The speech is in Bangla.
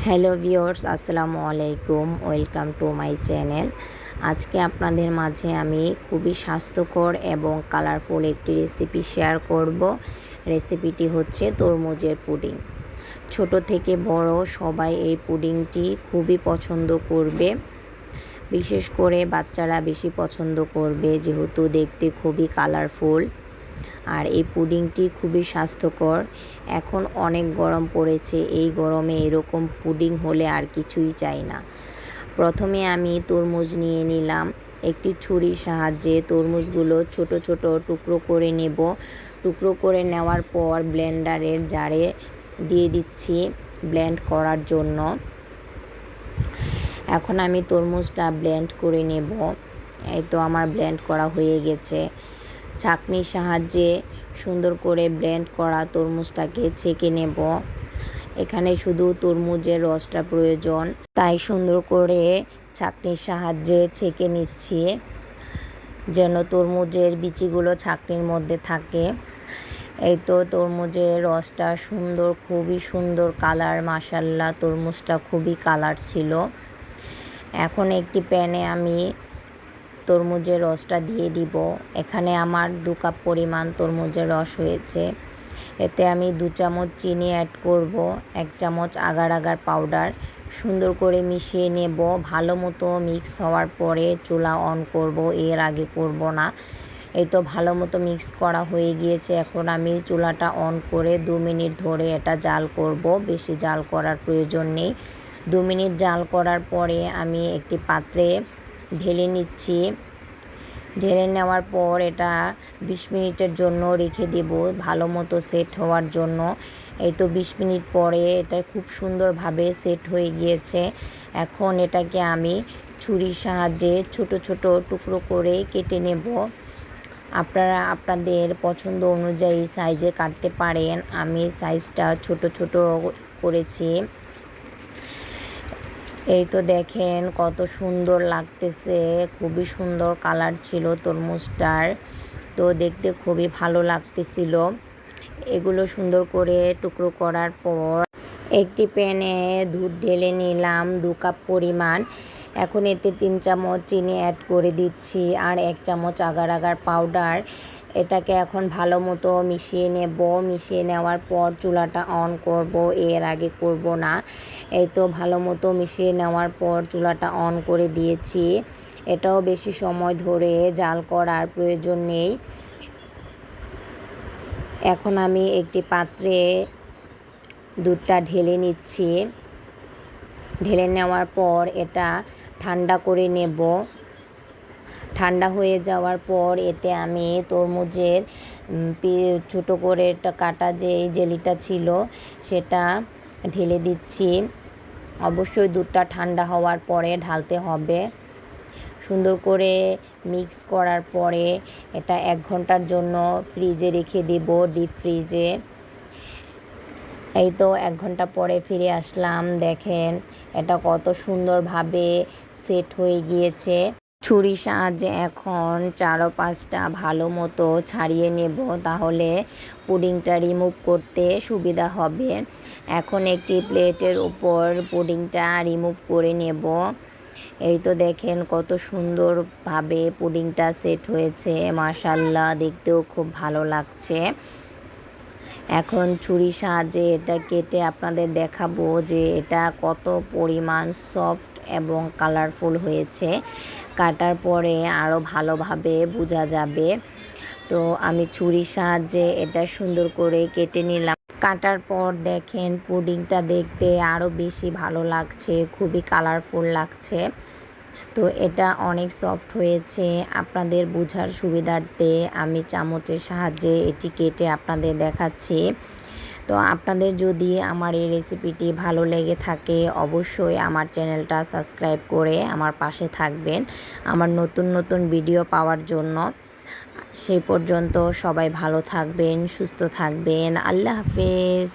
হ্যালো ভিউয়ার্স, আসসালামু আলাইকুম। Welcome to my channel. আজকে আপনাদের মাঝে আমি খুবই স্বাস্থ্যকর এবং কালারফুল একটি রেসিপি শেয়ার করব। রেসিপিটি হচ্ছে তরমুজের পুডিং। ছোট থেকে বড় সবাই এই পুডিংটি খুবই পছন্দ করবে। বিশেষ করে বাচ্চারা বেশি পছন্দ করবে, যেহেতু দেখতে খুবই কালারফুল। আর এই পুডিংটি খুবই স্বাস্থ্যকর। এখন অনেক গরম পড়েছে, এই গরমে এরকম পুডিং হলে আর কিছুই চাই না। প্রথমে আমি তরমুজ নিয়ে নিলাম। একটি ছুরির সাহায্যে তরমুজগুলো ছোট ছোট টুকরো করে নেব। টুকরো করে নেওয়ার পর ব্লেন্ডারের জারে দিয়ে দিচ্ছি ব্লেন্ড করার জন্য। এখন আমি তরমুজটা ব্লেন্ড করে নেব। এই তো আমার ব্লেন্ড করা হয়ে গেছে। ছাঁকনির সাহায্যে সুন্দর করে ব্লেন্ড করা তরমুজটাকে ছেঁকে নেব। এখানে শুধু তরমুজের রসটা প্রয়োজন, তাই সুন্দর করে ছাঁকনির সাহায্যে ছেঁকে নিচ্ছি, যেন তরমুজের বিচিগুলো ছাঁকনির মধ্যে থাকে। এই তো তরমুজের রসটা সুন্দর, খুবই সুন্দর কালার, মাশাআল্লাহ তরমুজটা খুবই কালার ছিল। এখন একটি প্যানে আমি তরমুজের রসটা দিয়ে দিব। এখানে আমার 2 কাপ পরিমাণ তরমুজের রস হয়েছে। এতে আমি 2 চামচ চিনি অ্যাড করব, 1 চামচ আগার আগার পাউডার। সুন্দর করে মিশিয়ে নেব। ভালো মতো মিক্স হওয়ার পরে চুলা অন করব, এর আগে করব না। এই তো ভালো মতো মিক্স করা হয়ে গিয়েছে। এখন আমি চুলাটা অন করে 2 মিনিট ধরে এটা জাল করব। বেশি জাল করার প্রয়োজন নেই। 2 মিনিট জাল করার পরে আমি একটি পাত্রে ঢেলে নিচ্ছি। ঢেলে নেওয়ার পর এটা 20 মিনিটের জন্য রেখে দেব, ভালো মতো সেট হওয়ার জন্য। এই তো 20 মিনিট পরে এটা খুব সুন্দরভাবে সেট হয়ে গিয়েছে। এখন এটাকে আমি ছুরির সাহায্যে ছোট ছোট টুকরো করে কেটে নেব। আপনারা আপনাদের পছন্দ অনুযায়ী সাইজে কাটতে পারেন। আমি সাইজটা ছোট ছোট করেছি। এই তো দেখেন কত সুন্দর লাগতেছে, খুবই সুন্দর কালার ছিল তরমুজটার। তো দেখতে খুবই ভালো লাগতেছিল। এগুলো সুন্দর করে টুকরো করার পর একটি প্যানে দুধ ঢেলে নিলাম 2 কাপ পরিমাণ। এখন এতে 3 চামচ চিনি অ্যাড করে দিচ্ছি আর 1 চামচ আগার আগার পাউডার। এটাকে এখন ভালো মতো মিশিয়ে নেব। মিশিয়ে নেওয়ার পর চুলাটা অন করব, এর আগে করব না। এই তো ভালো মতো মিশিয়ে নেওয়ার পর চুলাটা অন করে দিয়েছি। এটাও বেশি সময় ধরে জাল করার প্রয়োজন নেই। এখন আমি একটি পাত্রে দুধটা ঢেলে নিচ্ছি। ঢেলে নেওয়ার পর এটা ঠান্ডা করে নেব। ঠান্ডা হয়ে যাওয়ার পর এতে আমি তরমুজের ছোটো করে কাটা যে জেলিটা ছিল সেটা ঢেলে দিচ্ছি। অবশ্যই দুধটা ঠান্ডা হওয়ার পরে ঢালতে হবে। সুন্দর করে মিক্স করার পরে এটা 1 ঘন্টার জন্য ফ্রিজে রেখে দেব, ডিপ ফ্রিজে। এই তো 1 ঘন্টা পরে ফিরে আসলাম। দেখেন এটা কত সুন্দরভাবে সেট হয়ে গিয়েছে। ছুরির সাহায্যে এখন 4 ও 5টা ভালো মতো ছাড়িয়ে নেব, তাহলে পুডিংটা রিমুভ করতে সুবিধা হবে। এখন একটি প্লেটের উপর পুডিংটা রিমুভ করে নেব। এই তো দেখেন কত সুন্দরভাবে পুডিংটা সেট হয়েছে, মাশাআল্লাহ দেখতেও খুব ভালো লাগছে। এখন ছুরির সাহায্যে এটা কেটে আপনাদের দেখাবো যে এটা কত পরিমাণ সফট এবং কালারফুল হয়েছে। কাটার পরে আরও ভালোভাবে বোঝা যাবে। তো আমি ছুরির সাহায্যে এটা সুন্দর করে কেটে নিলাম। কাটার পর দেখেন পুডিংটা দেখতে আরও বেশি ভালো লাগছে, খুবই কালারফুল লাগছে। তো এটা অনেক সফট হয়েছে। আপনাদের বোঝার সুবিধার্থে আমি চামচের সাহায্যে এটি কেটে আপনাদের দেখাচ্ছি। তো আপনাদের যদি আমার এই রেসিপিটি ভালো লেগে থাকে অবশ্যই আমার চ্যানেলটা সাবস্ক্রাইব করে আমার পাশে থাকবেন আমার নতুন নতুন ভিডিও পাওয়ার জন্য। সেই পর্যন্ত সবাই ভালো থাকবেন, সুস্থ থাকবেন। আল্লাহ হাফেজ।